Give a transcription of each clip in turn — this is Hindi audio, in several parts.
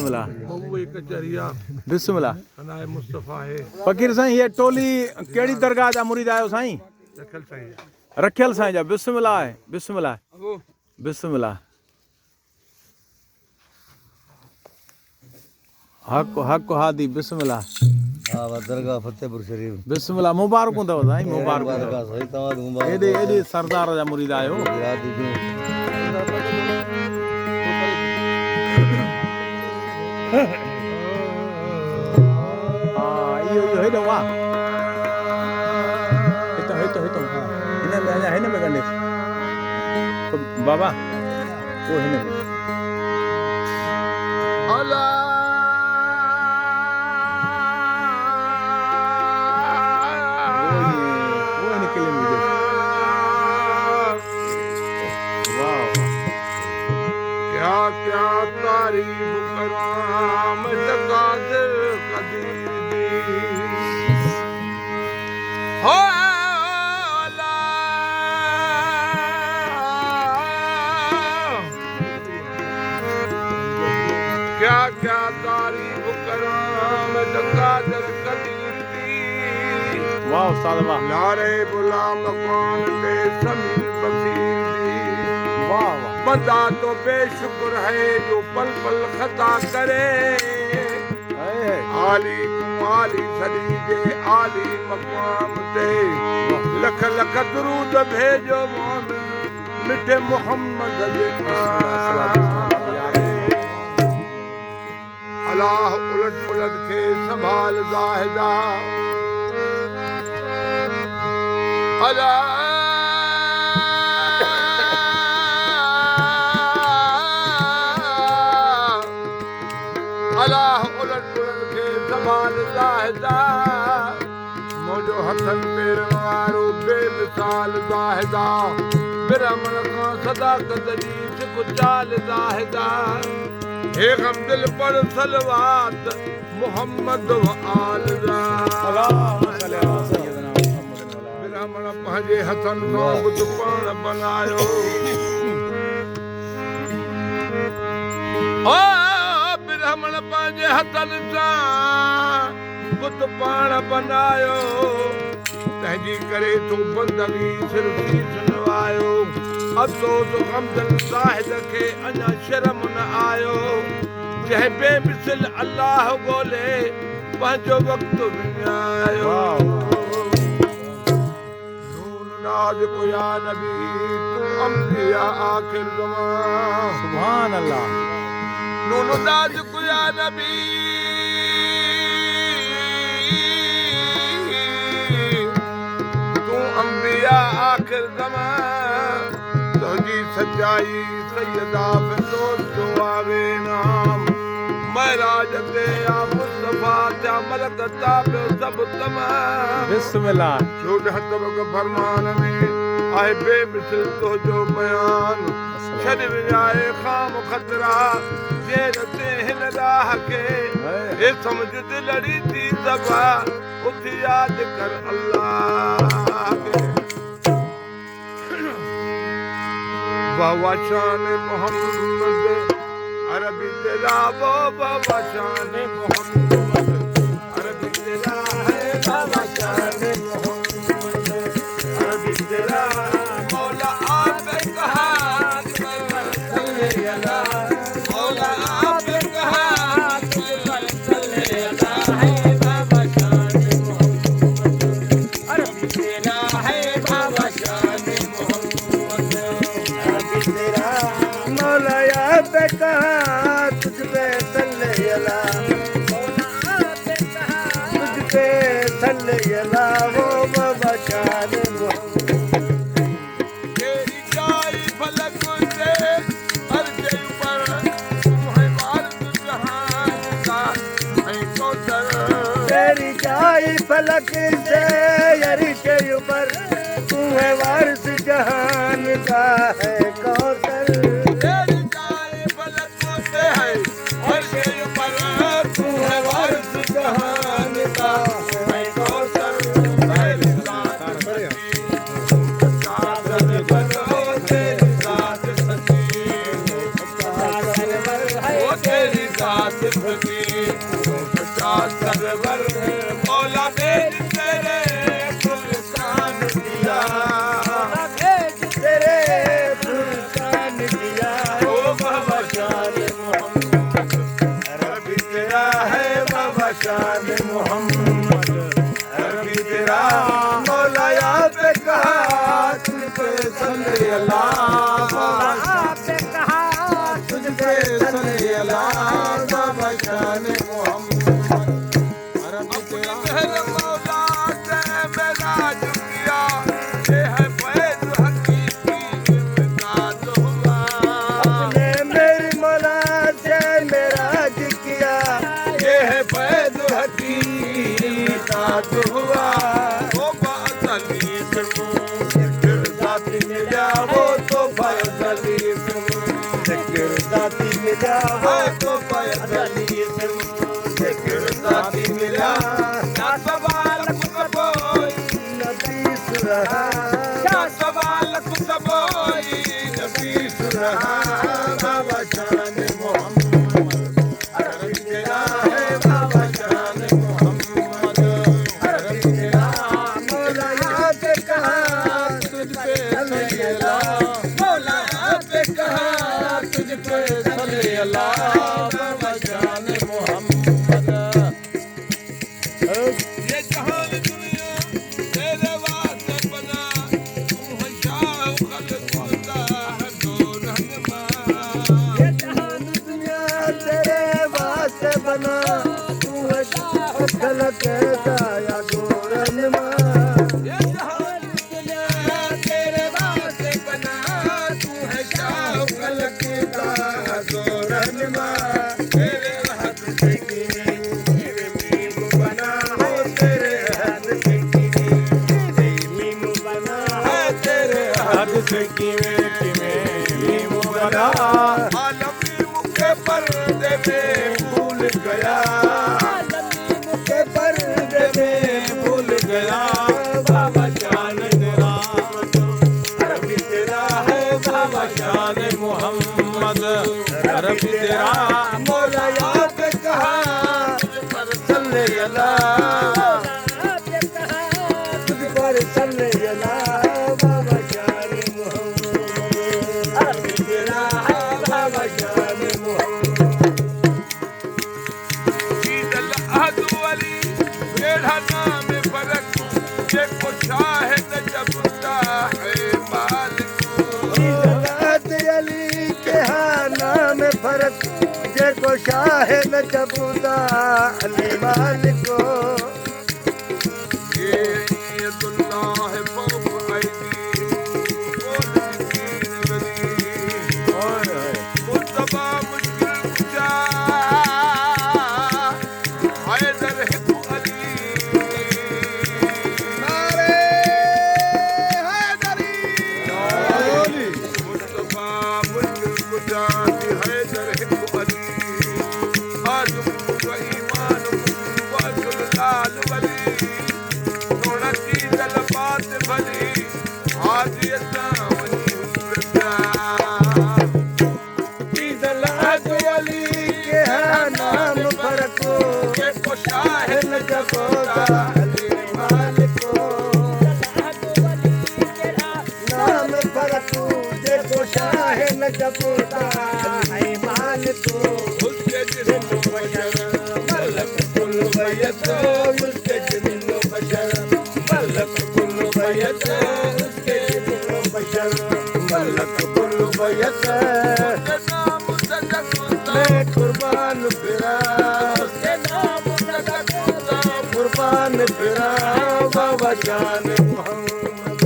बिस्मिल्लाह बबूए कचरिया बिस्मिल्लाह। अनाए मुस्तफ़ा है फ़कीर साईं ये टोली कहिड़ी दरगाह जा मुरीद आयो साईं? रखल साईं रखियल साईं जा। बिस्मिल्लाह आहे बिस्मिल्लाह अगो बिस्मिल्लाह। हक हक हादी बिस्मिल्लाह हाँ दरगाह फतेहपुर शरीफ बिस्मिल्लाह। मुबारक अथव साईं मुबारक दरगाह अथव। सही तव्हां मुबारक एॾे एॾे सरदार जा मुरीद आयो। याद ॾिजो हाँ इहो इहो हेॾो वाह हितां हितां हितां हा हिन में अञा हिन में कंडेसि बाबा वो हिन में अला वो हिन किले में विझेसि। वाह वाह क्या क्या तारीफ करूं मैं तकादिर कदीर दी हो अला क्या क्या तारीफ करूं मैं तकादिर कदीर दी वाह उस्ताद वाह नारे बुला मकान पे समीर बसीर दी वाह वाह बंदा तो बेशुक्र है जो पल पल खता करे आली कुमाली सदी जे आली मकाम ते लख लख दरूद भेजो मोहम्मद मिठे मोहम्मद जे अल्लाह उलट पुलट के संभाल ज़ाहिदा अल्लाह उलट पुलट के संभाल ज़ाहिदा मुंहिंजो हथनि पेरनि वारो बेमिसाल ज़ाहिदा बिरमण खां सदाकत जी सिक चाल ज़ाहिदा हे हमदिल पर सलवात मोहम्मद व आल बिरमण पंहिंजे हथनि सां बुत पाण बनायो ब्राह्मण पंहिंजे हथनि सां बुत पाण बनायो तंहिंजी करे तूं बंदगी सिरफ़ी सुनवायो अफ़सोस हमदन ज़ाहिद खे अञा शर्म न आयो जंहिं बेमिसल अल्लाह ॻोल्हे पंहिंजो वक़्तु विञायो नून नाज़ को या नबी तूं अंबिया आख़िर ज़मान सुभान अल्लाह नून नाज़ को या नबी तूं अंबिया आख़िर ज़मान तुंहिंजी सचाई सैयदा फिरदौस जो आवे नाम महराज ते या मुस्तफ़ा जा मलक ताबियो सभु तमाम बिस्मिल्लाह छोड़ हथब फरमान में आहे बेमिसल तुंहिंजो बयान छॾ विञाए खाम ख़तरा जेर ते हिन राह खे हे समझ दिलड़ी थी दबा उथ यादि कर अल्लाह खे बाबा शान मोहम्मद अरबी तेरा वो बाबा शान मोहम्मद अरबी तेरा है बाबा शान मोहम्मद अरबी तेरा मौला आपे कहा मौला आपे कहा है बाबा शान मोहम्मद अरबी तेरा है बाबा शान मोहम्मद अरबी तेरा मौला पे कहा तुझ पे सल्ले अला मौला पे कहा तुझ पे सल्ले अला वो बाबा शान तेरी जाई फलक से अर्ज़ ऊपर तुम्हें वारिस जहान का है कौसर तेरी जाई फलक से यरी के ऊपर तू है वारिस जहान का है कौसर तेरी जाई फलक से है अर्ज़ ऊपर तू है वारिस जहान का है कौसर तेरी ज़ात सच्ची तेरी ज़ात जिंदगी बचा सरवर मौला भेज तेरे फुरकान दिया तेरे फुरकान दिया ओ बाबा शान मोहम्मद अरबी तेरा है बाबा शान मोहम्मद अरबी तेरा मौला याद कहा तुझ पे सल्ले अल्लाह आपने कहा तुझ पे सल्ले अल्लाह बाबा शान मोहम्मद अरबी तेरा मौला से मेरा जुकिया ये है फैज हकीकी इम्तिदाद हुआ अपने मेरी मौला से मेरा जिकिया ये है फैज हकीकी इम्तिदाद हुआ वो बादली से जिक्र जाति मिला वो तो बादली से जिक्र जाति मिला वो तो बादली से जिक्र जाति मिला ना सवाल कुतबोई नबी सुरहा ना सवाल कुतबोई नबी सुरहा बाबा शान मोहम्मद अरबी तेरा है बाबा शान मोहम्मद अरबी तेरा मौला याद कहा तुझ पे सल्ले अल्लाह मौला पे कहा तुझ पे सल्ले अल्लाह बाबा शान मोहम्मद ये जहान दुनिया तेरे वास्ते बना तू है शाह खल्क खुदा है दो रहनुमा ये जहान दुनिया तेरे वास्ते बना तू है शाह खलक साया गोरनमा ये जहान दुनिया तेरे वास्ते बना तू है शाह खल्क खुदा है दो रहनुमा तेरे हाथ से की मेरे मीम बना हो तेरे हाथ से की मीम बना है तेरे हाथ से की मीम बना आलमी मुके पर्दे में भूल गया के पर्दे में भूल गया बाबा शान तेरा अरबी तेरा है बाबा शान मोहम्मद अरबी तेरा मौला याद कहा तुझ पर सल्ले अल्लाह आपने कहा तुझ पर सल्ले अल्लाह बाबा शान मोहम्मद अरबी तेरा है बाबा शान मोहम्मद ईद अल अहद वली बेड़ा नाम फरक ये को शाहिद जबता है मालिक रात अली के हाँ नाम फर्क जे को शाह न जबूदा अली मालिको ये अब्दुल्लाह है फौक आईदी और दीन वली मुस्तफा मुश्किल कुचा हैदर हिब्बु अली नारे हैदरी मुस्तफा मुश्किल कुचा हैदर हिब्बु अली आदम व ईमान व लाल वली थोड़ा की जलबात भली हाजी असावनी ईद अल अली के हाँ नाम फर्क के को शाहिद न जबूदा अली मालिको नाम फर्क जे को शाह न जबूदा अली मालिको उसके जिन्नो बशर मलक कुल बैत उसके जिन्नो बशर मलक कुल बैत उसके जिन्नो बशर मलक कुल बैत नाम सदक मैं कुर्बान फिरा उसके नाम सदक कुर्बान फिरा बाबा शान मोहम्मद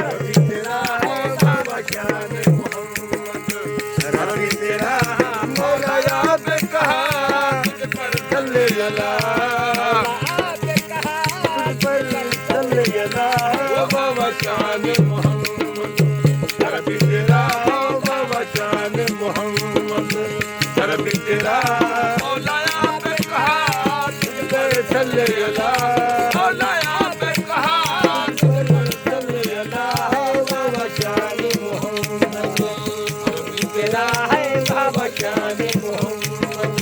अरबी तेरा है बाबा शान मोहम्मद अरबी तेरा मौला याद कहा तुझ पर सल्ले अल्लाह तुझ पर सल्ले अल्लाह ओ बाबा शान मोहम्मद अरबी तेरा बाबा शान मोहम्मद अरबी तेरा मौला याद कहा तुझ पर सल्ले अल्लाह मौला याद कहा तुझ पर सल्ले अल्लाह बाबा शान मोहम्मद अरबी तेरा है बाबा शान मोहम्मद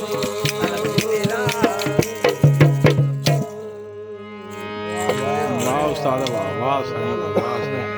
वाह उस्ताद वाह वाह साईं वाह साईं